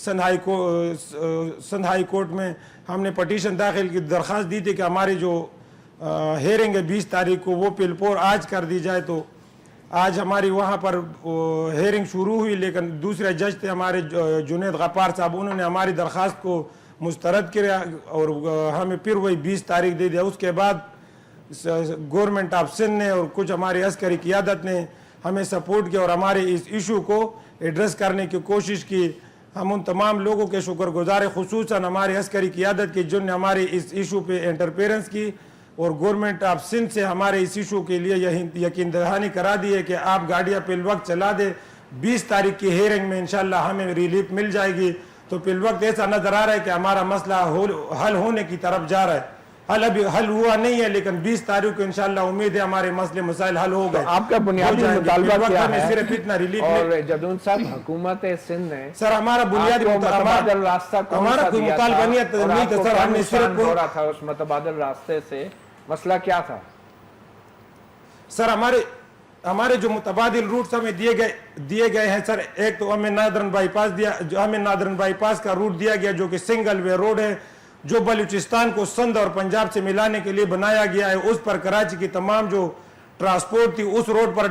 Sindh high court میں ہم نے پٹیشن داخل کی، درخواست دی تھی کہ ہماری جو ہیرنگ ہے 20 تاریخ کو وہ پلپور آج کر دی جائے، تو آج ہماری وہاں پر ہیرنگ شروع ہوئی، لیکن دوسرے جج تھے ہمارے جنید غفار صاحب، انہوں نے ہماری درخواست کو مسترد کیا اور ہمیں پھر وہی 20 تاریخ دے دیا۔ اس کے بعد گورنمنٹ آف سندھ نے اور کچھ ہماری عسکری قیادت نے ہمیں سپورٹ کیا اور ہمارے اس ایشو کو ایڈریس کرنے کی کوشش کی۔ ہم ان تمام لوگوں کے شکر گزار ہیں، خصوصاً ہماری عسکری قیادت کی جن نے ہمارے اس ایشو پہ انٹرفیرنس کی، اور گورنمنٹ آف سندھ سے ہمارے اس ایشو کے لیے یہ یقین دہانی کرا دی ہے کہ آپ گاڑیاں پہ الوقت چلا دیں، 20 تاریخ کی ہیرنگ میں انشاءاللہ ہمیں ریلیف مل جائے گی۔ تو پہ الوقت ایسا نظر آ رہا ہے کہ ہمارا مسئلہ حل ہونے کی طرف جا رہا ہے۔ ابھی حل ہوا نہیں ہے، لیکن 20 تاریخ کو انشاءاللہ امید ہے ہمارے مسئلے مسائل حل ہو گئے۔ آپ کا بنیادی مطالبہ کیا ہے؟ صرف اتنا ریلیف اور جدون صاحب حکومت سندھ نے سر ہمارا بنیادی متبادل راستہ ہمارا کوئی مطالبہ نہیں تھا سر، ہم نے صرف ہو رہا تھا اس متبادل راستے سے، مسئلہ کیا تھا؟ سر ہمارے جو متبادل روٹس ہمیں دیے گئے ہیں سر، ایک تو ہمیں نادرن بائی پاس کا روٹ دیا گیا جو کہ سنگل وے روڈ ہے، جو بلوچستان کو سندھ اور پنجاب سے ملانے کے لیے بنایا گیا ہے۔ اس پر کراچی کی تمام جو ٹرانسپورٹ تھی اس روڈ پر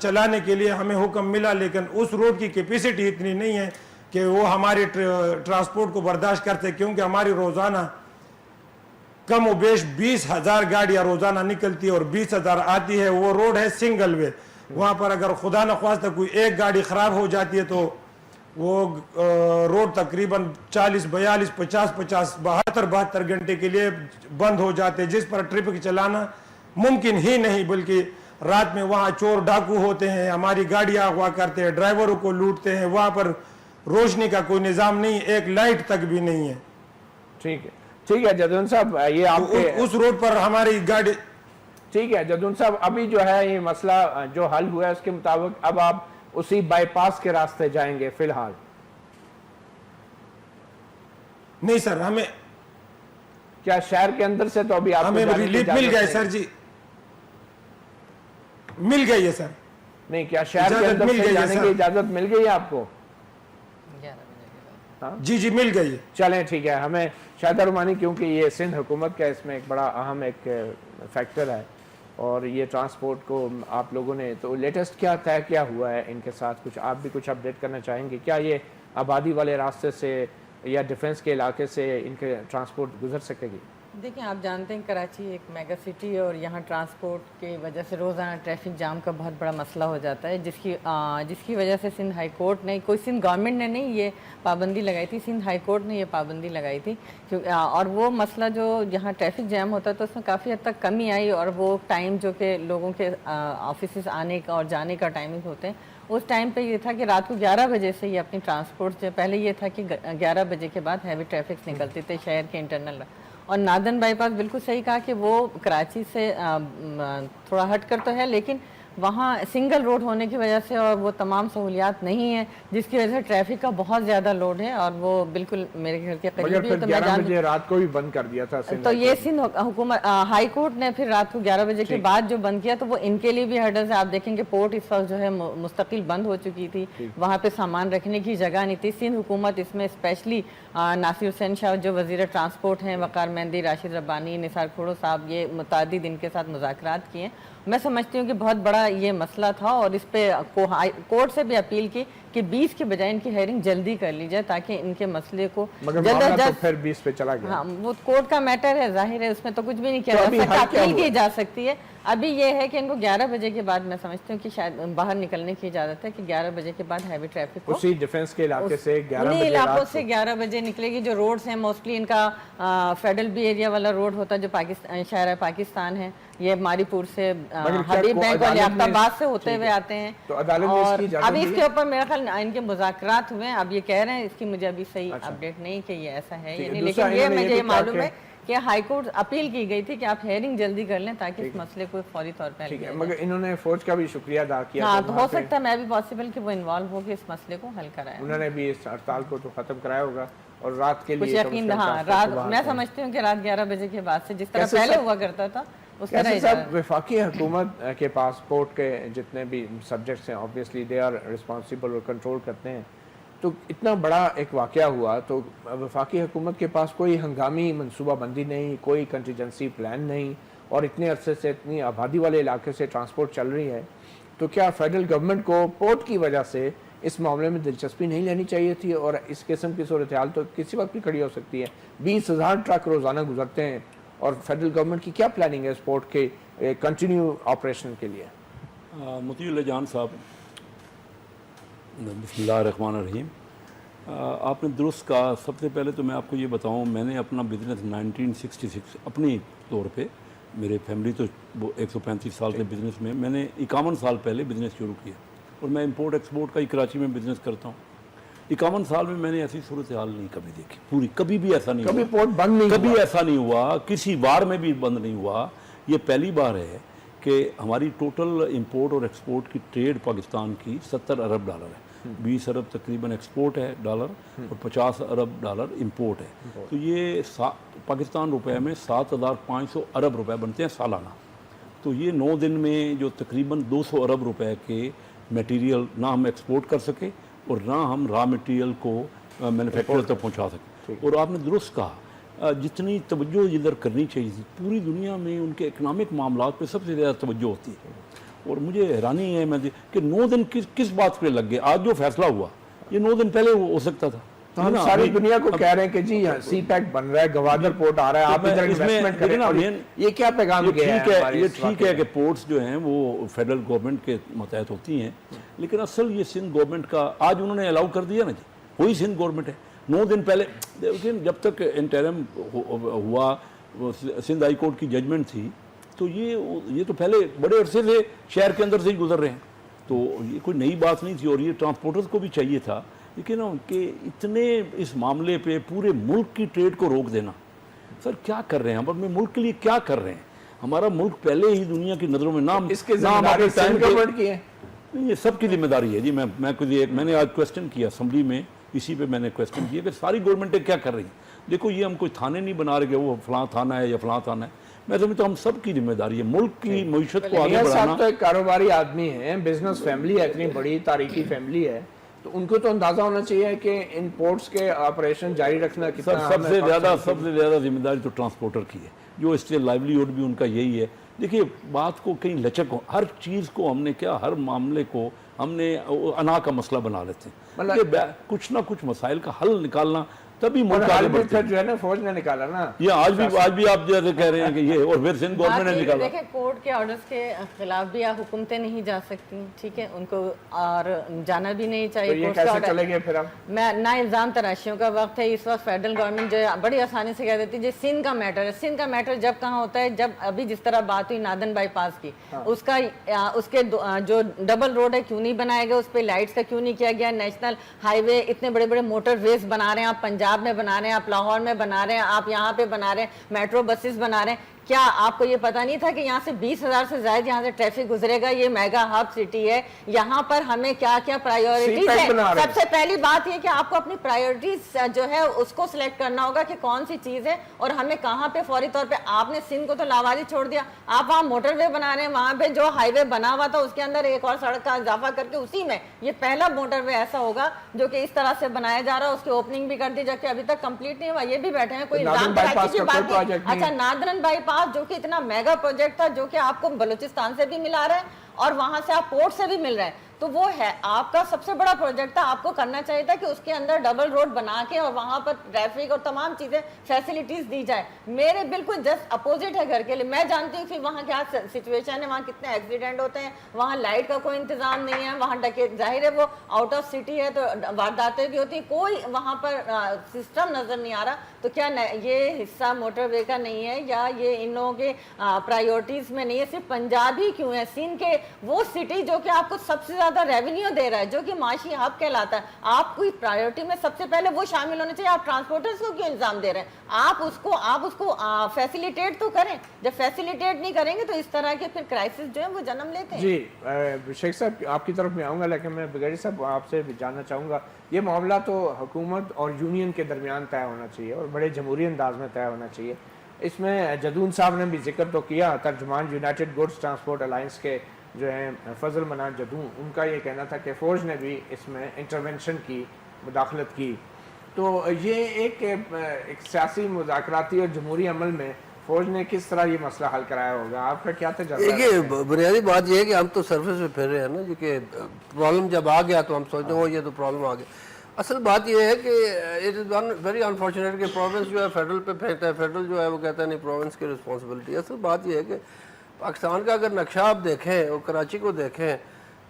چلانے کے لیے ہمیں حکم ملا، لیکن اس روڈ کی کیپیسٹی اتنی نہیں ہے کہ وہ ہماری ٹرانسپورٹ کو برداشت کرتے، کیونکہ ہماری روزانہ کم و بیش 20,000 گاڑیاں روزانہ نکلتی ہے اور 20,000 آتی ہے۔ وہ روڈ ہے سنگل وے، وہاں پر اگر خدا نخواستہ کوئی ایک گاڑی خراب ہو جاتی ہے تو وہ روڈ تقریباً 40 42 50 72 گھنٹے کے لیے بند ہو جاتے، جس پر ٹرافک چلانا ممکن ہی نہیں، بلکہ رات میں وہاں چور ڈاکو ہوتے ہیں، ہماری گاڑیاں اغوا کرتے ہیں، ڈرائیوروں کو لوٹتے ہیں، وہاں پر روشنی کا کوئی نظام نہیں، ایک لائٹ تک بھی نہیں ہے۔ ٹھیک ہے جدون صاحب، یہ آپ کے اس روڈ پر ہماری گاڑی ٹھیک ہے جدون صاحب، ابھی جو ہے یہ مسئلہ جو حل ہوا ہے اس کے مطابق اب آپ اسی بائی پاس کے راستے جائیں گے فی الحال؟ نہیں سر، ہمیں کیا شہر کے اندر سے تو ابھی آپ ہمیں ریلیف مل گئے سر جی، مل گئی ہے سر۔ نہیں، کیا شہر کے اندر سے جانے کی اجازت مل گئی ہے آپ کو؟ جی مل گئی ہے۔ چلیں ٹھیک ہے، ہمیں شاہدہ رحمانی، کیونکہ یہ سندھ حکومت کا اس میں ایک بڑا اہم ایک فیکٹر ہے، اور یہ ٹرانسپورٹ کو آپ لوگوں نے تو لیٹسٹ کیا ہوا ہے ان کے ساتھ، کچھ آپ بھی کچھ اپڈیٹ کرنا چاہیں گے؟ کیا یہ آبادی والے راستے سے یا ڈیفنس کے علاقے سے ان کے ٹرانسپورٹ گزر سکے گی؟ دیکھیں، آپ جانتے ہیں کراچی ایک میگا سٹی ہے اور یہاں ٹرانسپورٹ کی وجہ سے روزانہ ٹریفک جام کا بہت بڑا مسئلہ ہو جاتا ہے، جس کی وجہ سے سندھ ہائی کورٹ نے، کوئی سندھ گورنمنٹ نے نہیں یہ پابندی لگائی تھی، سندھ ہائی کورٹ نے یہ پابندی لگائی تھی، اور وہ مسئلہ جو جہاں ٹریفک جام ہوتا ہے تو اس میں کافی حد تک کمی آئی، اور وہ ٹائم جو کہ لوگوں کے آفیسز آنے کا اور جانے کا ٹائمنگ ہوتے ہیں، اس ٹائم پہ یہ تھا کہ رات کو 11 بجے سے یہ اپنی ٹرانسپورٹ سے، پہلے یہ تھا کہ 11 بجے کے بعد ہیوی ٹریفکس نکلتے تھے شہر کے انٹرنل، اور نادن بائی پاس بالکل صحیح کہا کہ وہ کراچی سے تھوڑا ہٹ کر تو ہے، لیکن وہاں سنگل روڈ ہونے کی وجہ سے اور وہ تمام سہولیات نہیں ہیں، جس کی وجہ سے ٹریفک کا بہت زیادہ لوڈ ہے، اور وہ بالکل میرے گھر کے قریب ہی ہے، تو میں 11 بجے رات کو بھی بند کر دیا تھا تو یہ سندھ حکومت ہائی کورٹ نے پھر رات کو 11 بجے کے بعد جو بند کیا تو وہ ان کے لیے بھی ہرڈلز ہے۔ آپ دیکھیں کہ پورٹ اس وقت جو ہے مستقل بند ہو چکی تھی، وہاں پہ سامان رکھنے کی جگہ نہیں تھی۔ سندھ حکومت اس میں اسپیشلی ناصر حسین شاہ جو وزیر ٹرانسپورٹ ہیں، وقار مہندی، راشد ربانی، نثار کھوڑو صاحب، یہ متعدد ان کے ساتھ مذاکرات کیے۔ میں سمجھتی ہوں کہ بہت بڑا یہ مسئلہ تھا، اور اس پہ کورٹ سے بھی اپیل کی کہ 20 کے بجائے ان کی ہیئرنگ جلدی کر لی جائے تاکہ ان کے مسئلے کو جلد از جلد، پھر 20 پہ چلا گیا۔ ہاں، وہ کورٹ کا میٹر ہے، ظاہر ہے اس میں تو کچھ بھی نہیں کیا جا سکتا، اپیل کی جا سکتی ہے۔ ابھی یہ ہے کہ ان کو 11 بجے کے بعد، میں سمجھتی ہوں کہ شاید باہر نکلنے کی اجازت ہے کہ 11 بجے کے بعد ہیوی ٹریفک اسی ڈیفنس کے علاقے سے 11 بجے علاقوں سے 11 بجے نکلے گی۔ جو روڈز ہیں موسٹلی ان کا فیڈرل بی ایریا والا روڈ ہوتا ہے جو شہر پاکستان ہے، یہ ماری پور سے حبیب بینک اور لیاقت آباد سے ہوتے ہوئے آتے ہیں، اور ابھی اس کے اوپر میرا خیال ان کے مذاکرات ہوئے ہیں۔ اب یہ کہہ رہے ہیں، اس کی مجھے ابھی صحیح اپڈیٹ نہیں کہ یہ ایسا ہے یا نہیں، لیکن یہ مجھے معلوم ہے کہ ہائی کورٹ اپیل کی گئی تھی کہ آپ ہیئرنگ جلدی کر لیں تاکہ اس مسئلے کو فوری طور پہ حل کیا جائے۔ مگر انہوں نے فوج کا بھی شکریہ ادا کیا، ہاں، تو ہو سکتا ہے میں بھی پاسبل کہ وہ انوالو ہو کے اس مسئلے کو حل کرائے، انہوں نے بھی اس ہڑتال کو تو ختم کرایا ہوگا، اور رات کے کچھ لیے یقین، ہاں رات، میں سمجھتی ہوں کہ رات 11 بجے کے بعد سے جس طرح پہلے ہوا کرتا تھا اس طرح صاحب وفاقی حکومت کے پاسپورٹ کے جتنے بھی سبجیکٹس ہیں، obviously they are responsible اور کنٹرول کرتے ہیں، تو اتنا بڑا ایک واقعہ ہوا تو وفاقی حکومت کے پاس کوئی ہنگامی منصوبہ بندی نہیں, کوئی کنٹیجنسی پلان نہیں, اور اتنے عرصے سے اتنی آبادی والے علاقے سے ٹرانسپورٹ چل رہی ہے, تو کیا فیڈرل گورنمنٹ کو پورٹ کی وجہ سے اس معاملے میں دلچسپی نہیں لینی چاہیے تھی؟ اور اس قسم کی صورتحال تو کسی وقت بھی کھڑی ہو سکتی ہے. 20,000 ٹرک روزانہ گزرتے ہیں, اور فیڈرل گورنمنٹ کی کیا پلاننگ ہے اس پورٹ کے کنٹینیو آپریشن کے لیے؟ مطیع اللہ جان صاحب، بسم اللہ الرحمن الرحیم. آپ نے درست کہا. سب سے پہلے تو میں آپ کو یہ بتاؤں، میں نے اپنا بزنس 1966 اپنی طور پہ، میرے فیملی تو 135 سال سے بزنس میں نے 51 سال پہلے بزنس شروع کیا، اور میں امپورٹ ایکسپورٹ کا ہی کراچی میں بزنس کرتا ہوں. 51 سال میں نے ایسی صورتحال نہیں کبھی دیکھی پوری، کبھی بھی ایسا نہیں ہوا، کبھی پورٹ بند نہیں، کبھی ایسا نہیں ہوا، کسی وار میں بھی بند نہیں ہوا. یہ پہلی بار ہے کہ ہماری ٹوٹل امپورٹ اور ایکسپورٹ کی ٹریڈ پاکستان کی 70 ارب ڈالر ہے. 20 ارب تقریباً ایکسپورٹ ہے ڈالر، اور 50 ارب ڈالر امپورٹ ہے. تو یہ پاکستان روپے میں 7,500 ارب روپے بنتے ہیں سالانہ. تو یہ 9 دن میں جو تقریباً 200 ارب روپے کے میٹیریل نہ ہم ایکسپورٹ کر سکے اور نہ ہم را میٹیریل کو مینوفیکچرر تک پہنچا سکے. اور آپ نے درست کہا، جتنی توجہ ادھر کرنی چاہیے تھی، پوری دنیا میں ان کے اکنامک معاملات پہ سب سے زیادہ توجہ ہوتی ہے. اور مجھے حیرانی ہے کہ 9 دن کس بات پہ لگ گئے. آج جو فیصلہ ہوا یہ 9 دن پہلے ہو سکتا تھا. ہم ساری دنیا کو کہہ رہے ہیں کہ جی سی پیک بن رہا ہے، گوادر پورٹ آ رہا ہے، آپ ادھر انویسٹمنٹ کریں. یہ کیا پیغام گیا ہے؟ یہ ٹھیک ہے کہ پورٹس جو ہیں وہ فیڈرل گورنمنٹ کے ماتحت ہوتی ہیں، لیکن اصل یہ سندھ گورنمنٹ کا آج انہوں نے الاؤ کر دیا نا جی، وہی سندھ گورنمنٹ ہے. 9 دن پہلے لیکن جب تک انٹرم ہوا، سندھ ہائی کورٹ کی ججمنٹ تھی، تو یہ تو پہلے بڑے عرصے سے شہر کے اندر سے ہی گزر رہے ہیں. تو یہ کوئی نئی بات نہیں تھی، اور یہ ٹرانسپورٹرز کو بھی چاہیے تھا. لیکن کہ اتنے اس معاملے پہ پورے ملک کی ٹریڈ کو روک دینا، سر کیا کر رہے ہیں ہم اپنے ملک کے لیے؟ کیا کر رہے ہیں؟ ہمارا ملک پہلے ہی دنیا کی نظروں میں نام اس کے ذمہ داری سینٹرل گورنمنٹ کی ہے. یہ سب کی ذمہ داری ہے جی. میں نے آج کوسچن کیا اسمبلی میں، اسی پہ میں نے کوسچن کیا کہ ساری گورنمنٹیں کیا کر رہی ہیں. دیکھو یہ ہم کوئی تھانے نہیں بنا رہے کہ وہ فلاں تھانہ ہے یا فلاں تھانہ ہے. میں سمجھتا ہوں ہم سب کی ذمہ داری ہے ملک کی معیشت کو آگے بڑھانا. تو ایک کاروباری آدمی ہے، بزنس فیملی ہے، اتنی بڑی تاریخی فیملی ہے، تو ان کو تو اندازہ ہونا چاہیے کہ ان پورٹس کے آپریشن جاری رکھنا کتنا. سب سے زیادہ ذمہ داری تو ٹرانسپورٹر کی ہے، جو اس سے لائیولیہڈ بھی ان کا یہی ہے. دیکھیے بات کو کہیں لچک ہو، ہر چیز کو ہم نے کیا، ہر معاملے کو ہم نے انا کا مسئلہ بنا لیتے ہیں. کچھ نہ کچھ مسائل کا حل نکالنا، تبھی ملک آگے بڑھتا ہے. جو ہے نا فوج نے نکالا نا، یہ آج بھی آپ جیسے کہہ رہے ہیں کہ یہ، اور پھر سندھ گورنمنٹ نے نکالا. دیکھیں کورٹ کے آرڈرز کے خلاف بھی حکومتیں نہیں جا سکتی، ٹھیک ہے، ان کو اور جانا بھی نہیں چاہیے. یہ کیسے چلے گئے پھر؟ اب میں نہ الزام تراشیوں کا وقت ہے اس وقت. فیڈرل گورنمنٹ جو ہے بڑی آسانی سے کہہ دیتی ہے سندھ کا میٹر ہے. سندھ کا میٹر جب کہاں ہوتا ہے؟ جب ابھی جس طرح بات ہوئی نادن بائی پاس کی، اس کے جو ڈبل روڈ ہے کیوں نہیں بنایا گیا، اس پہ لائٹس کا کیوں نہیں کیا گیا؟ نیشنل ہائی وے، اتنے بڑے بڑے موٹر ویز بنا رہے ہیں آپ، پنجاب میں بنا رہے ہیں آپ، لاہور میں بنا رہے ہیں آپ، یہاں پہ بنا رہے ہیں، میٹرو بسز بنا رہے ہیں. کیا آپ کو یہ پتا نہیں تھا کہ یہاں سے 20,000 سے زائد یہاں سے ٹریفک گزرے گا؟ یہ میگا ہب سٹی ہے، یہاں پر ہمیں کیا کیا پرائیورٹیز ہے. سب سے پہلی بات یہ کہ آپ کو اپنی پرائیورٹیز جو ہے اس کو سلیکٹ کرنا ہوگا کہ کون سی چیز ہے اور ہمیں کہاں پہ فوری طور پہ. آپ نے سندھ کو تو لاواری چھوڑ دیا، آپ وہاں موٹر وے بنا رہے ہیں، وہاں پہ جو ہائی وے بنا ہوا تھا اس کے اندر ایک اور سڑک کا اضافہ کر کے اسی میں یہ پہلا موٹر وے ایسا ہوگا جو کہ اس طرح سے بنایا جا رہا ہے. اس کی اوپننگ بھی کر دی جبکہ ابھی تک کمپلیٹ نہیں ہوا. یہ بھی بیٹھے ہیں، کوئی الزام کی بات نہیں. اچھا نادرن بائی پاس جو کہ اتنا میگا پروجیکٹ تھا، جو کہ آپ کو بلوچستان سے بھی ملا رہا ہے اور وہاں سے آپ پورٹ سے بھی مل رہا ہے، تو وہ ہے آپ کا سب سے بڑا پروجیکٹ تھا. آپ کو کرنا چاہیے تھا کہ اس کے اندر ڈبل روڈ بنا کے اور وہاں پر ٹریفک اور تمام چیزیں فیسلٹیز دی جائے. میرے بالکل جسٹ اپوزٹ ہے گھر کے لیے. میں جانتی ہوں کہ وہاں کیا سچویشن ہے، وہاں کتنے ایکسیڈنٹ ہوتے ہیں، وہاں لائٹ کا کوئی انتظام نہیں ہے، وہاں ظاہر ہے وہ آؤٹ آف سٹی ہے تو وارداتیں بھی ہوتی ہیں، کوئی وہاں پر سسٹم نظر نہیں آ رہا. تو کیا یہ حصہ موٹر وے کا نہیں ہے یا یہ ان لوگوں کے پرائیورٹیز میں نہیں ہے؟ صرف پنجاب ہی کیوں ہے؟ سندھ کے وہ سٹی جو کہ آپ کو سب سے زیادہ ریونیو دے رہا ہے، جو کہ معاشی ہب کہلاتا ہے، آپ کوئی پرائیورٹی میں سب سے پہلے وہ شامل ہونے چاہیے. آپ ٹرانسپورٹرز کو کیوں الزام دے رہے ہیں؟ آپ اس کو فیسیلیٹیٹ تو کریں. جب فیسیلیٹیٹ نہیں کریں گے تو اس طرح کے پھر کرائسس جو ہیں وہ جنم لیتے ہیں. جی شیخ صاحب آپ کی طرف میں آؤں گا، لیکن میں بغیر صاحب آپ سے جاننا چاہوں گا، یہ معاملہ تو حکومت اور یونین کے درمیان طے ہونا چاہیے اور بڑے جمہوری انداز میں طے ہونا چاہیے. اس میں جدون صاحب نے بھی ذکر تو کیا، ترجمان یونائٹڈ گوڈز ٹرانسپورٹ الائنس کے جو ہیں فضل منان جدون، ان کا یہ کہنا تھا کہ فوج نے بھی اس میں انٹرونشن کی مداخلت کی. تو یہ ایک سیاسی مذاکراتی اور جمہوری عمل میں فوج نے کس طرح یہ مسئلہ حل کرایا ہوگا؟ آپ کا کیا تجربہ ہے؟ دیکھیے بنیادی بات یہ ہے کہ ہم تو سرفیس پہ پھر رہے ہیں نا جی کہ پرابلم جب آ گیا تو ہم سوچتے ہیں یہ تو پرابلم آ گیا. اصل بات یہ ہے کہ اٹ از ویری انفارچونیٹ کہ پروونس جو ہے فیڈرل پہ پھینکتا ہے, فیڈرل جو ہے وہ کہتا ہے نہیں پروونس کی رسپانسبلٹی. اصل بات یہ ہے کہ پاکستان کا اگر نقشہ آپ دیکھیں اور کراچی کو دیکھیں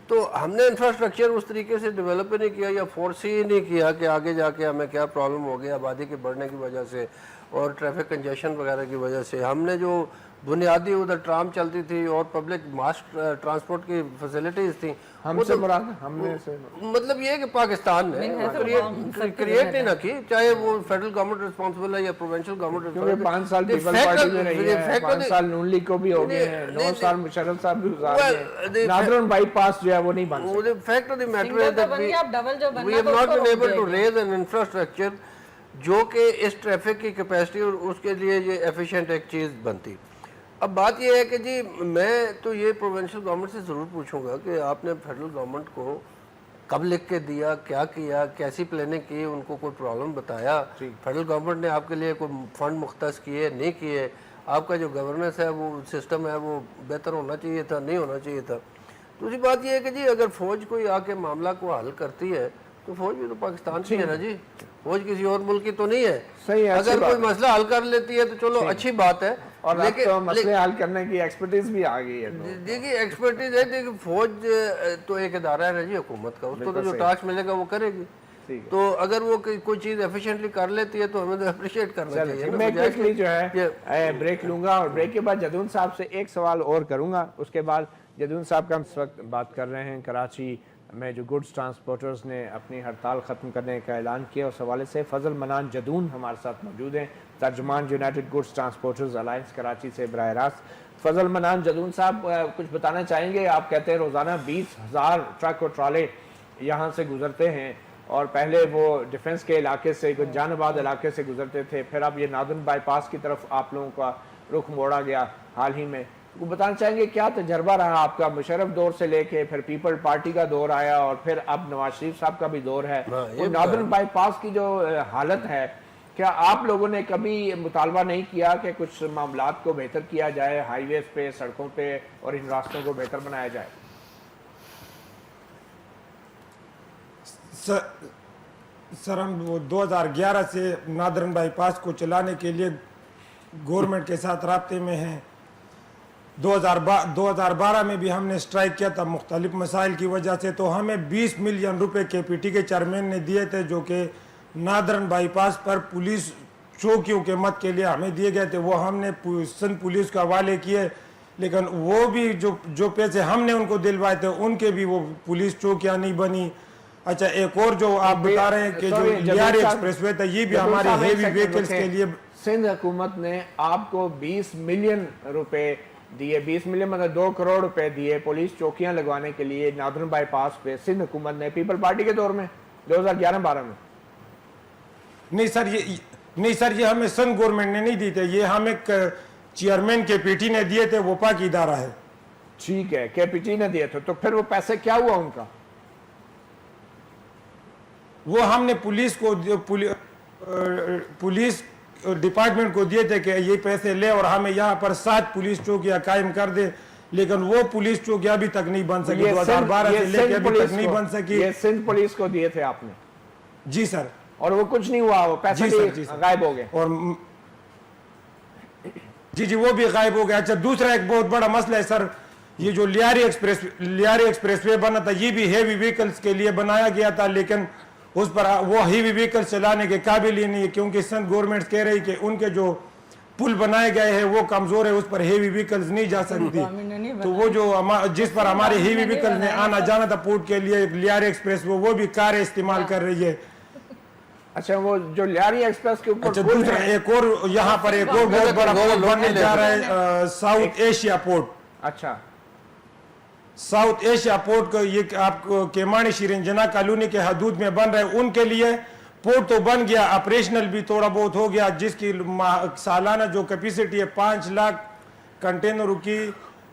تو ہم نے انفراسٹرکچر اس طریقے سے ڈیولپ نہیں کیا یا فورس ہی نہیں کیا کہ آگے جا کے ہمیں کیا پرابلم ہو گیا آبادی کے بڑھنے کی وجہ سے اور ٹریفک کنجیشن وغیرہ کی وجہ سے. ہم نے جو بنیادی ادھر ٹرام چلتی تھی اور پبلک ماس ٹرانسپورٹ کی فیسلٹیز تھیں, ہم سے مراد ہم نے سے مطلب یہ ہے کہ پاکستان نے کریٹ نہیں نہ کی, چاہے وہ فیڈرل گورنمنٹ رسپانسبل ہے یا پروونشل گورنمنٹ کیونکہ 5 سال پیپل پارٹی میں رہی ہے, 5 سال نون لیگ کو بھی ہو گئے ہیں, 9 سال مشرف صاحب بھی گزار گئے, نادرن بائی پاس جو ہے وہ نہیں بن سکتا. فیکٹ آف دی میٹر ہے that we have not been able to raise an infrastructure جو کہ اس ٹریفک کی کیپیسٹی اور اس کے لیے یہ ایفیشینٹ ایک چیز بنتی. اب بات یہ ہے کہ جی میں تو یہ پروونشل گورنمنٹ سے ضرور پوچھوں گا کہ آپ نے فیڈرل گورنمنٹ کو کب لکھ کے دیا, کیا کیا, کیسی پلاننگ کی, ان کو کوئی پرابلم بتایا, فیڈرل گورنمنٹ نے آپ کے لیے کوئی فنڈ مختص کیے نہیں کیے, آپ کا جو گورننس ہے وہ سسٹم ہے وہ بہتر ہونا چاہیے تھا نہیں ہونا چاہیے تھا. دوسری بات یہ ہے کہ جی اگر فوج کوئی آ کے معاملہ کو حل کرتی ہے تو فوج بھی تو پاکستان کی ہے نا جی, فوج کسی اور ملک کی تو نہیں ہے. صحیح ہے, اگر کوئی مسئلہ حل کر لیتی ہے تو چلو اچھی بات ہے, اور مسئلے حل کرنے کی ایکسپرٹیز بھی آ گئی ہے. دیکھیے ایکسپرٹیز ہے, دیکھیے فوج تو ایک ادارہ ہے نا جی حکومت کا, اس کو تو جو ٹاسک ملے گا وہ کرے گی. تو اگر وہ کوئی چیز ایفیشینٹلی کر لیتی ہے تو ہمیں تو اپریشیٹ کرنا چاہیے. میں کوئکلی جو ہے بریک لوں گا اور بریک کے بعد جدون صاحب سے ایک سوال اور کروں گا. اس کے بعد جدون صاحب کا ہم اس وقت بات کر رہے ہیں کراچی میں جو گڈس ٹرانسپورٹرز نے اپنی ہڑتال ختم کرنے کا اعلان کیا, اس حوالے سے فضل منان جدون ہمارے ساتھ موجود ہیں, ترجمان United goods transporters alliance Karachi سے براہ راست. فضل منان جدون صاحب کچھ بتانا چاہیں گے؟ آپ کہتے ہیں روزانہ 20,000 ٹرک اور ٹرالے یہاں سے گزرتے ہیں, اور پہلے وہ ڈیفنس کے علاقے سے جان آباد علاقے سے گزرتے تھے, پھر اب یہ نادرن بائی پاس کی طرف آپ لوگوں کا رخ موڑا گیا حال ہی میں. وہ بتانا چاہیں گے کیا تجربہ رہا آپ کا؟ مشرف دور سے لے کے پھر پیپل پارٹی کا دور آیا اور پھر اب نواز شریف صاحب کا بھی دور ہے. نادرن بائی پاس کی جو حالت ہے, کیا آپ لوگوں نے کبھی مطالبہ نہیں کیا کہ کچھ معاملات کو بہتر کیا جائے, ہائی ویز پہ, سڑکوں پہ, اور ان راستوں کو بہتر بنایا جائے؟ سر ہم 2011 سے نادرن بائی پاس کو چلانے کے لیے گورنمنٹ کے ساتھ رابطے میں ہیں. 2012 میں بھی ہم نے اسٹرائک کیا تھا مختلف مسائل کی وجہ سے, تو ہمیں 20 ملین روپے KPT کے چیئرمین نے دیے تھے جو کہ نادرن بائی پاس پر پولیس چوکیوں کے مت کے لیے ہمیں دیے گئے تھے. وہ ہم نے سندھ پولیس کو حوالے کیے, لیکن وہ بھی جو پیسے ہم نے ان کو دلوائے تھے ان کے بھی وہ پولیس چوکیاں نہیں بنی. اچھا ایک اور جو آپ بتا رہے ہیں کہ جو لیاری ایکسپریس وے تھا یہ بھی ہمارے ہیوی ویکلز کے لیے سندھ حکومت نے آپ کو 20 ملین روپے دیے, 20 ملین مطلب 2 کروڑ روپے دیے پولیس چوکیاں لگوانے کے لیے نادرن بائی پاس پہ. سندھ حکومت نے پیپل پارٹی کے دور میں 2011-12 میں. نہیں سر یہ ہمیں سندھ گورنمنٹ نے نہیں دی تھے, یہ ہمیں چیئرمین KPT نے دیے تھے, وہ پاک ادارہ ہے. ٹھیک ہے, KPT نے دیے تھے, تو پھر وہ پیسے کیا ہوا ان کا؟ وہ ہم نے پولیس ڈپارٹمنٹ کو دیے تھے کہ یہ پیسے لے اور ہمیں یہاں پر 7 پولیس چوکیاں قائم کر دے, لیکن وہ پولیس چوکیاں ابھی تک نہیں بن سکی. 2012 سے لے کے ابھی تک نہیں بن سکی. یہ سندھ پولیس کو دیے تھے آپ نے؟ جی سر. اور وہ کچھ نہیں ہوا, وہ پیسے بھی غائب ہو گئے؟ اور جی وہ بھی غائب ہو گیا. اچھا دوسرا ایک بہت بڑا مسئلہ ہے سر, یہ جو لیاری ایکسپریس وے بنا تھا یہ بھی ہیوی ویکلز کے لیے بنایا گیا تھا, لیکن اس پر وہ ہیوی ویکل چلانے کے قابل ہی نہیں ہے, کیونکہ سندھ گورنمنٹ کہہ رہی کہ ان کے جو پل بنائے گئے ہیں وہ کمزور ہے, اس پر ہیوی ویکلز نہیں جا سکتی. تو وہ جو جس پر ہمارے ہیوی ویکلز نے آنا جانا تھا پورٹ کے لیے لیاری ایکسپریس وہ بھی کاریں استعمال کر رہی ہے. اچھا وہ جو لیاری ایکسپریس کے اوپر دوسرا ایک اور یہاں پر ایک اور بہت بڑا پورٹ بننے جا رہا ہے ساؤتھ ایشیا پورٹ. اچھا ساؤتھ ایشیا پورٹ کو یہ آپ کو کیمانی شیرنجنا کالونی کے حدود میں بن رہے ہیں, ان کے لیے پورٹ تو بن گیا, آپریشنل بھی تھوڑا بہت ہو گیا, جس کی سالانہ جو کیپیسٹی ہے 5 لاکھ کنٹینروں کی,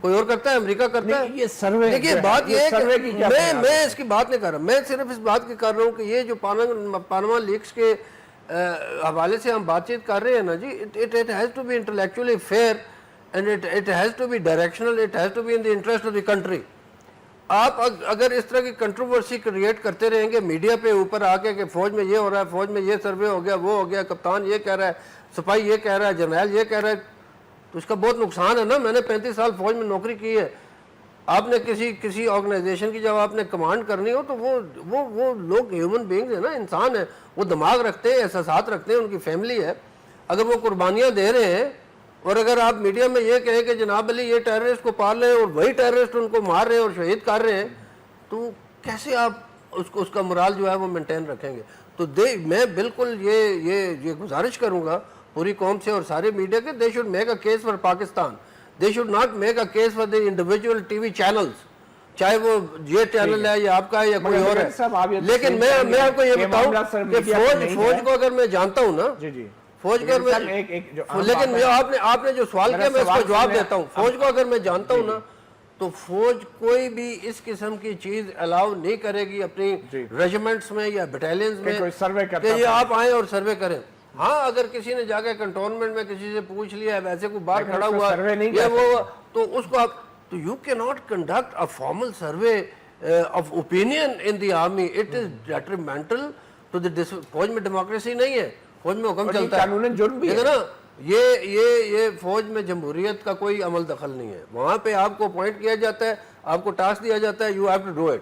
کوئی اور کرتا ہے؟ امریکہ کرتا ہے؟ یہ سروے دیکھیے بات یہ ہے سروے کی کہ کیا میں اس کی بات نہیں کر رہا، میں صرف اس بات کی کر رہا ہوں کہ یہ جو پاناما لیکس کے حوالے سے ہم بات چیت کر رہے ہیں نا جی، it has to be intellectually fair and it has to be directional, it has to be in the interest of the country. آپ اگر اس طرح کی کنٹروورسی کریٹ کرتے رہیں گے میڈیا پہ اوپر آ کے کہ فوج میں یہ ہو رہا ہے، فوج میں یہ سروے ہو گیا، وہ ہو گیا، کپتان یہ کہہ رہا ہے، سپاہی یہ کہہ رہا ہے، جرنیل یہ کہہ رہا ہے، تو اس کا بہت نقصان ہے نا. میں نے 35 سال فوج میں نوکری کی ہے. آپ نے کسی آرگنائزیشن کی جب آپ نے کمانڈ کرنی ہو تو وہ لوگ ہیومن بینگز ہیں نا، انسان ہیں، وہ دماغ رکھتے ہیں، احساسات رکھتے ہیں، ان کی فیملی ہے. اگر وہ قربانیاں دے رہے ہیں اور اگر آپ میڈیا میں یہ کہیں کہ جناب علی یہ ٹیررسٹ کو پال رہے ہیں اور وہی ٹیررسٹ ان کو مار رہے ہیں اور شہید کر رہے ہیں، تو کیسے آپ اس کا مرال جو ہے وہ مینٹین رکھیں گے؟ تو میں بالکل یہ گزارش کروں گا پوری قوم سے اور سارے میڈیا کے، they should make a case for Pakistan, they should not make a case for the individual T V channels, چاہے وہ یہ چینل ہے یا آپ کا ہے یا کوئی اور ہے. لیکن میں آپ کو یہ بتاؤں کہ فوج کو اگر میں جانتا ہوں نا، فوج کو لیکن آپ نے جو سوال کیا میں اس کو جواب دیتا ہوں. فوج کو اگر میں جانتا ہوں نا تو فوج کوئی بھی اس قسم کی چیز الاؤ نہیں کرے گی اپنی ریجیمنٹس میں یا بٹالینز میں کہ یہ آپ آئیں اور سروے کریں. ہاں اگر کسی نے جا کے کنٹونمنٹ میں کسی سے پوچھ لیا ہے، ویسے کوئی باہر کھڑا ہوا یا وہ، تو اس کو آپ تو یو کی not conduct a formal survey of opinion in the army. It is detrimental to the فوج میں ڈیموکریسی نہیں ہے، فوج میں حکم چلتا ہے نا. یہ فوج میں جمہوریت کا کوئی عمل دخل نہیں ہے. وہاں پہ آپ کو اپوائنٹ کیا جاتا ہے، آپ کو ٹاسک دیا جاتا ہے، you have to do it,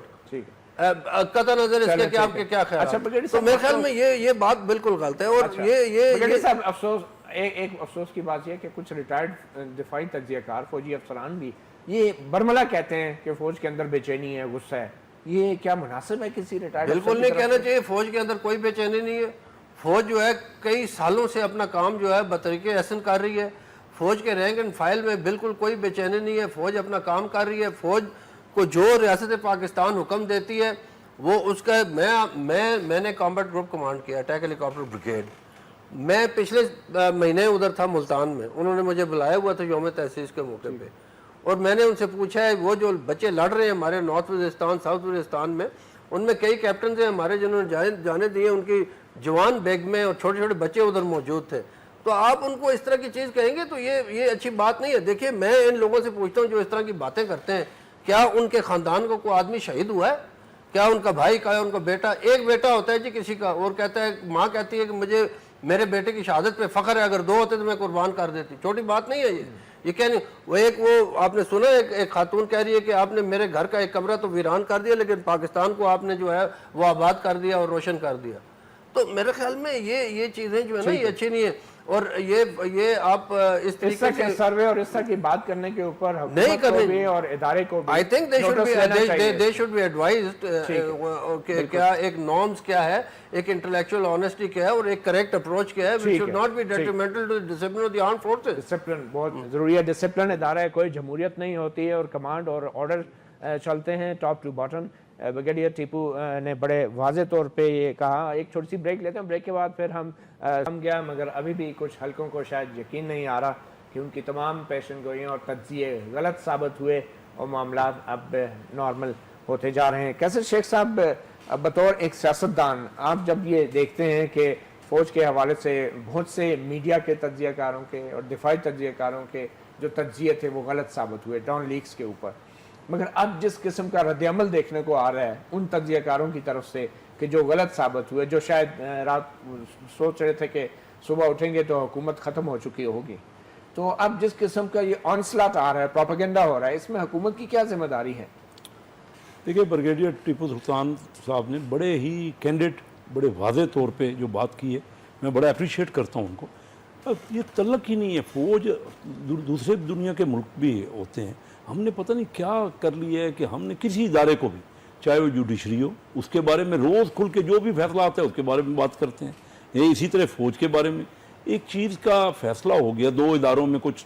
قطع نظر اس کے کہ آپ کے کیا خیال ہے. تو میرے خیال میں یہ بات بالکل غلط ہے. اور یہ افسوس ایک افسوس کی بات یہ کہ کچھ ریٹائرڈ دفاعی تجزیہ کار فوجی افسران بھی یہ برملا کہتے ہیں کہ فوج کے اندر بے چینی ہے، غصہ ہے. یہ کیا مناسب ہے کسی ریٹائرڈ؟ بالکل نہیں کہنا چاہیے. فوج کے اندر کوئی بے چینی نہیں ہے. فوج جو ہے کئی سالوں سے اپنا کام جو ہے بطریق احسن کر رہی ہے. فوج کے رینک اینڈ فائل میں بالکل کوئی بے چینی نہیں ہے. فوج اپنا کام کر رہی ہے. فوج کو جو ریاست پاکستان حکم دیتی ہے وہ اس کا میں نے کامبیٹ گروپ کمانڈ کیا، اٹیک ہیلی کاپٹر بریگیڈ. میں پچھلے مہینے ادھر تھا ملتان میں، انہوں نے مجھے بلایا ہوا تھا یوم تاسیس کے موقع پہ، اور میں نے ان سے پوچھا ہے وہ جو بچے لڑ رہے ہیں ہمارے نارتھ وزیرستان ساؤتھ وزیرستان میں، ان میں کئی کیپٹنز ہیں ہمارے جنہوں نے جانے دیے، ان کی جوان بیگمیں اور چھوٹے چھوٹے بچے ادھر موجود تھے. تو آپ ان کو اس طرح کی چیز کہیں گے تو یہ اچھی بات نہیں ہے. دیکھیے میں ان لوگوں سے پوچھتا ہوں جو اس طرح کی باتیں کرتے ہیں، کیا ان کے خاندان کو کوئی آدمی شہید ہوا ہے؟ کیا ان کا بھائی کا ہے، ان کا بیٹا؟ ایک بیٹا ہوتا ہے جی کسی کا، اور کہتا ہے ماں کہتی ہے کہ مجھے میرے بیٹے کی شہادت پہ فخر ہے، اگر 2 ہوتے تو میں قربان کر دیتی. چھوٹی بات نہیں ہے یہ کیا نہیں. وہ آپ نے سنا ایک خاتون کہہ رہی ہے کہ آپ نے میرے گھر کا ایک کمرہ تو ویران کر دیا لیکن پاکستان کو آپ نے جو ہے وہ آباد کر دیا اور روشن کر دیا. تو میرے خیال میں یہ چیزیں جو ہے نا یہ اچھی نہیں ہے. اور یہ آپ اس طریقے سے سروے اور اس طرح کی بات کرنے کے اوپر نہیں کرنے اور ادارے کو I think they should be advised کہ کیا ایک نارمز کیا ہے، ایک انٹلیکچوئل آنیسٹی کیا ہے اور ایک کریکٹ اپروچ کیا ہے. which should not be detrimental to the discipline of the armed forces. Discipline بہت ضروری ہے. ڈسپلن ادارہ ہے، کوئی جمہوریت نہیں ہوتی ہے اور کمانڈ اور آرڈر چلتے ہیں top to bottom. Brigadier Tipu نے بڑے واضح طور پہ یہ کہا. ایک چھوٹی سی بریک لیتے ہیں، بریک کے بعد پھر ہم گیا مگر ابھی بھی کچھ حلقوں کو شاید یقین نہیں آ رہا کہ ان کی تمام پیشن گوئیاں اور تجزیے غلط ثابت ہوئے اور معاملات اب نارمل ہوتے جا رہے ہیں. کیسے شیخ صاحب بطور ایک سیاستدان آپ جب یہ دیکھتے ہیں کہ فوج کے حوالے سے بہت سے میڈیا کے تجزیہ کاروں کے اور دفاعی تجزیہ کاروں کے جو تجزیے تھے وہ غلط ثابت ہوئے ڈاؤن لیکس کے اوپر، مگر اب جس قسم کا رد عمل دیکھنے کو آ رہا ہے ان تجزیہ کاروں کی طرف سے کہ جو غلط ثابت ہوئے، جو شاید رات سوچ رہے تھے کہ صبح اٹھیں گے تو حکومت ختم ہو چکی ہوگی، تو اب جس قسم کا یہ آنسلاٹ آ رہا ہے، پروپیگنڈا ہو رہا ہے، اس میں حکومت کی کیا ذمہ داری ہے؟ دیکھیے بریگیڈیئر ٹیپو سلطان صاحب نے بڑے ہی کینڈیڈ بڑے واضح طور پہ جو بات کی ہے، میں بڑا اپریشیٹ کرتا ہوں ان کو. یہ تعلق ہی نہیں ہے. فوج دوسرے دنیا کے ملک بھی ہوتے ہیں، ہم نے پتہ نہیں کیا کر لیا ہے کہ ہم نے کسی ادارے کو بھی، چاہے وہ جوڈیشری ہو، اس کے بارے میں روز کھل کے جو بھی فیصلہ آتا ہے اس کے بارے میں بات کرتے ہیں. یہ اسی طرح فوج کے بارے میں ایک چیز کا فیصلہ ہو گیا، 2 اداروں میں کچھ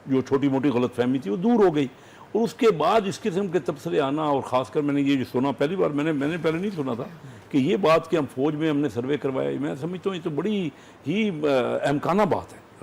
جو چھوٹی موٹی غلط فہمی تھی وہ دور ہو گئی، اور اس کے بعد اس قسم کے تبصرے آنا، اور خاص کر میں نے یہ جو سنا پہلی بار میں نے پہلے نہیں سنا تھا کہ یہ بات کہ ہم فوج میں ہم نے سروے کروایا، میں سمجھتا ہوں یہ تو بڑی ہی امکانہ بات ہے.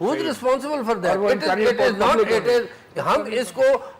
Who is responsible for that? It is not. It is.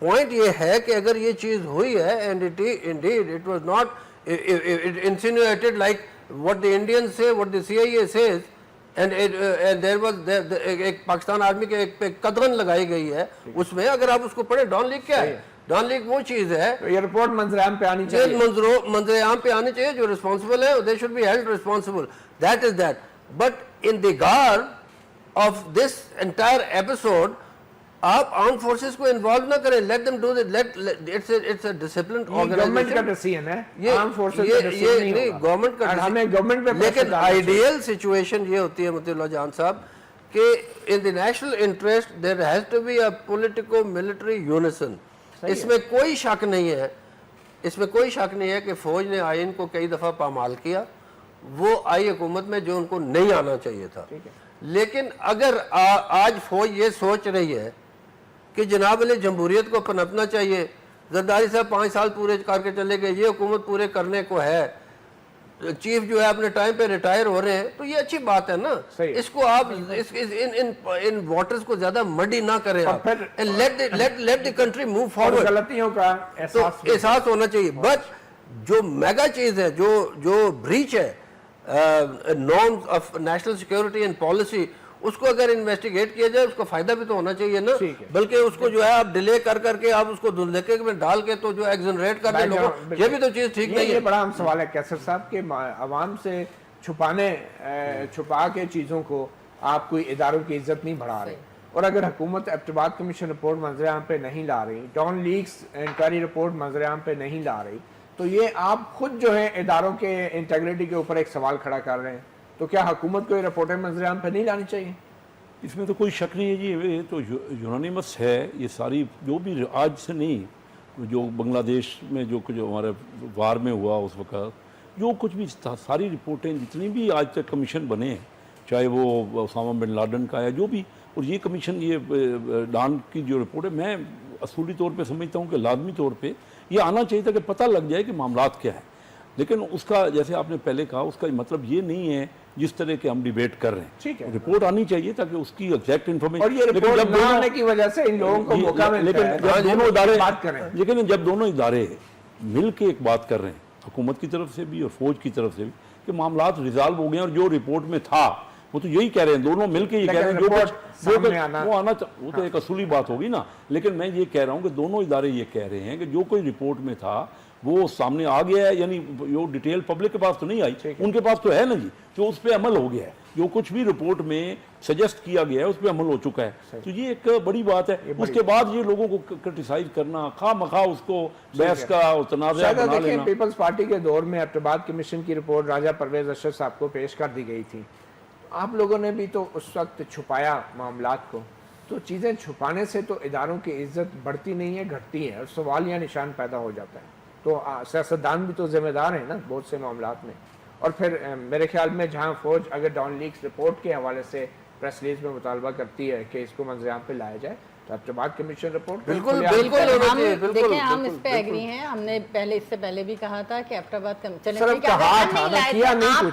Point یہ ہے کہ اگر یہ چیز ہوئی ہے and indeed it was not it insinuated like what the Indians say, what the CIA says, and there was ایک پاکستان آرمی کے ایک پہ قدغن لگائی گئی ہے اس میں. اگر آپ اس کو پڑھیں ڈان لیگ کیا ہے, ڈان لیگ وہ چیز ہے, یہ رپورٹ منظر عام پہ آنی چاہیے, منظر عام پہ آنی چاہیے, جو ریسپانسبل ہے they should be held responsible. That is that. But in the garb of this entire episode, آپ آرم فورسز کو انوالو نہ کریں, let them do that. It's a disciplined government کا organization. ڈیسیژن ہے, یہ عام فورسز کا ڈیسیژن نہیں نہیں ہوگا. گورنمنٹ کا اور ہمیں گورنمنٹ پہ لیکن آئیڈیل سچویشن یہ ہوتی ہے مطیع اللہ جان صاحب کہ in the national interest there has to be a politico military unison. اس میں کوئی شک نہیں ہے, اس میں کوئی شک نہیں ہے کہ فوج نے آئین کو کئی دفعہ پامال کیا, وہ آئی حکومت میں جو ان کو نہیں آنا چاہیے تھا. لیکن اگر آج فوج یہ سوچ رہی ہے کہ جناب علی جمہوریت کو پنپنا چاہیے, زرداری صاحب 5 سال پورے کر کے چلے گئے, یہ حکومت پورے کرنے کو ہے, چیف جو ہے اپنے ٹائم پہ ریٹائر ہو رہے ہیں, تو یہ اچھی بات ہے نا. اس کو آپ ان واٹرز کو زیادہ مڈی نہ کریں آپ, let the country move forward. غلطیوں کا احساس ہونا چاہیے. بٹ جو میگا چیز ہے, جو بریچ ہے norms of national security and policy, اس کو اگر انویسٹیگیٹ کیا جائے اس کو فائدہ بھی تو ہونا چاہیے نا. بلکہ اس کو جو ہے آپ ڈیلے کر کے آپ اس کو دھندلکے میں ڈال کے تو جو ایگزنریٹ کر دیں لوگوں, یہ بھی تو چیز ٹھیک نہیں ہے. یہ بڑا اہم سوال ہے کیسر صاحب کہ عوام سے چھپا کے چیزوں کو آپ کوئی اداروں کی عزت نہیں بڑھا رہے, اور اگر حکومت ابتباد کمیشن رپورٹ منظر عام پہ نہیں لا رہی, ڈان لیگز انکوائری رپورٹ منظر عام پہ نہیں لا رہی, تو یہ آپ خود جو ہے اداروں کے انٹیگریٹی کے اوپر ایک سوال کھڑا کر رہے ہیں. تو کیا حکومت کو یہ رپورٹیں منظر عام پہ نہیں لانی چاہیے؟ اس میں تو کوئی شک نہیں ہے جی, یہ تو یونانیمس ہے. یہ ساری جو بھی آج سے نہیں, جو بنگلہ دیش میں جو ہمارے وار میں ہوا اس وقت, جو کچھ بھی ساری رپورٹیں جتنی بھی آج تک کمیشن بنے ہیں, چاہے وہ اسامہ بن لادن کا ہے جو بھی, اور یہ کمیشن یہ ڈان کی جو رپورٹ ہے, میں اصولی طور پہ سمجھتا ہوں کہ لازمی طور پہ یہ آنا چاہیے تھا کہ پتہ لگ جائے کہ معاملات کیا ہیں. لیکن اس کا جیسے آپ نے پہلے کہا, اس کا مطلب یہ نہیں ہے جس طرح کے ہم ڈیبیٹ کر رہے ہیں. رپورٹ آنی چاہیے تاکہ اس کی ایگزیکٹ انفارمیشن, اور یہ رپورٹ نہ آنے کی وجہ سے ان لوگوں کو موقع ملتا ہے. لیکن جب دونوں ادارے مل کے ایک بات کر رہے ہیں, حکومت کی طرف سے بھی اور فوج کی طرف سے بھی, کہ معاملات ریزالو ہو گئے ہیں, اور جو رپورٹ میں تھا وہ تو یہی کہہ رہے ہیں, دونوں مل کے یہ کہہ رہے ہیں وہ آنا, وہ تو ایک اصولی بات ہوگی نا. لیکن میں یہ کہہ رہا ہوں کہ دونوں ادارے یہ کہہ رہے ہیں کہ جو کوئی رپورٹ میں تھا وہ سامنے آ گیا ہے, یعنی جو ڈیٹیل پبلک کے پاس تو نہیں آئی, ان کے پاس تو ہے نا جی, جو اس پہ عمل ہو گیا ہے, جو کچھ بھی رپورٹ میں سجیسٹ کیا گیا ہے اس پہ عمل ہو چکا ہے. تو یہ ایک بڑی بات ہے. اس کے بعد یہ لوگوں کو کرٹیسائز کرنا, خواہ مخواہ اس کو بحث کا تنازع بنا لینا. پیپلز پارٹی کے دور میں ابتباد کمیشن کی رپورٹ راجہ پرویز اشرف صاحب کو پیش کر دی گئی تھی. آپ لوگوں نے بھی تو اس وقت چھپایا معاملات کو, تو چیزیں چھپانے سے تو اداروں کی عزت بڑھتی نہیں ہے, گھٹتی ہے, اور سوال یا نشان پیدا ہو جاتا ہے. تو سیاستدان بھی تو ذمہ دار ہیں نا بہت سے معاملات میں. اور پھر میرے خیال میں جہاں فوج اگر ڈان لیگز رپورٹ کے حوالے سے پریس ریلیز میں مطالبہ کرتی ہے کہ اس کو منظر عام پہ لایا جائے, تو ابتباد کمیشن رپورٹ بالکل دیکھیں ہم اس پہ ایگری ہیں. ہم نے اس سے پہلے بھی کہا تھا کہ ابتباد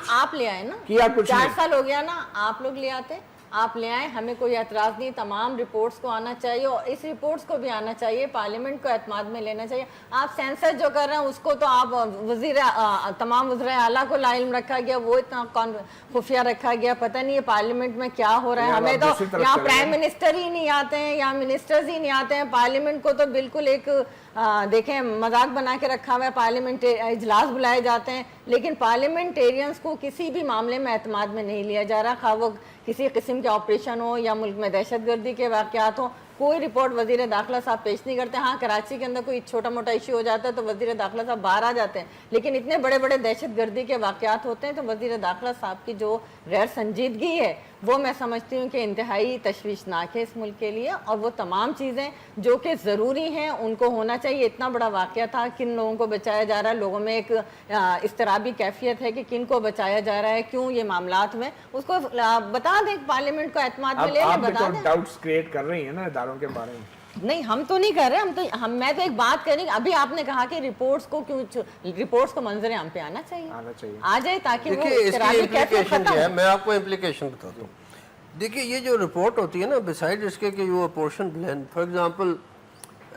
آپ لے آئے نا, 4 سال ہو گیا نا, آپ لوگ لے آتے, آپ لے آئیں, ہمیں کوئی اعتراض نہیں. تمام رپورٹس کو آنا چاہیے, اور اس رپورٹس کو بھی آنا چاہیے, پارلیمنٹ کو اعتماد میں لینا چاہیے. آپ سینسر جو کر رہے ہیں اس کو تو آپ تمام وزراء اعلیٰ کو لا علم رکھا گیا, وہ اتنا خفیہ رکھا گیا, پتہ نہیں ہے پارلیمنٹ میں کیا ہو رہا ہے. ہمیں تو یہاں پرائم منسٹر ہی نہیں آتے ہیں, یہاں منسٹرز ہی نہیں آتے ہیں. پارلیمنٹ کو تو بالکل ایک دیکھیں مذاق بنا کے رکھا ہوا ہے. پارلیمنٹ اجلاس بلائے جاتے ہیں, لیکن پارلیمنٹیرینز کو کسی بھی معاملے میں اعتماد میں نہیں لیا جا رہا, خواہ وہ کسی قسم کے آپریشن ہو یا ملک میں دہشت گردی کے واقعات ہوں. کوئی رپورٹ وزیر داخلہ صاحب پیش نہیں کرتے. ہاں کراچی کے اندر کوئی چھوٹا موٹا ایشو ہو جاتا ہے تو وزیر داخلہ صاحب باہر آ جاتے ہیں, لیکن اتنے بڑے بڑے دہشت گردی کے واقعات ہوتے ہیں تو وزیر داخلہ صاحب کی جو غیر سنجیدگی ہے وہ میں سمجھتی ہوں کہ انتہائی تشویشناک ہے اس ملک کے لیے. اور وہ تمام چیزیں جو کہ ضروری ہیں ان کو ہونا چاہیے. اتنا بڑا واقعہ تھا, کن لوگوں کو بچایا جا رہا ہے, لوگوں میں ایک اضطرابی کیفیت ہے کہ کن کو بچایا جا رہا ہے, کیوں یہ معاملات میں, اس کو بتا دیں, پارلیمنٹ کو اعتماد میں لے لیں, بتا دیں. ڈاؤٹس کریٹ کر رہی ہیں نا اداروں کے بارے میں. نہیں ہم تو نہیں کر رہے, میں تو ایک بات کر رہی ہوں. ابھی آپ نے کہا کہ رپورٹس کو منظر عام پہ آنا چاہیے, آ جائے تاکہ وہ اضطرابی کیفیت ختم ہو. میں آپ کو امپلیکیشن بتاتا ہوں. دیکھیے یہ جو رپورٹ ہوتی ہے نا, بسائڈ اس کے کہ you apportion blame, for example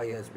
ISP,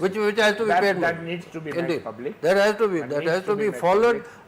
which has to be paid. That needs to be made public. That has to be followed.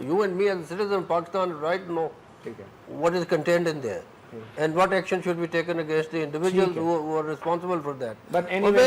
you and me as citizens of Pakistan right know what is contained in there and what action should be taken against the individuals who are responsible for that. But anyway,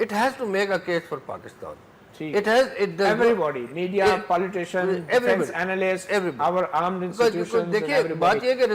it has to make a case for Pakistan. It has everybody, media, politicians, defense analysts, our armed institutions, and everybody.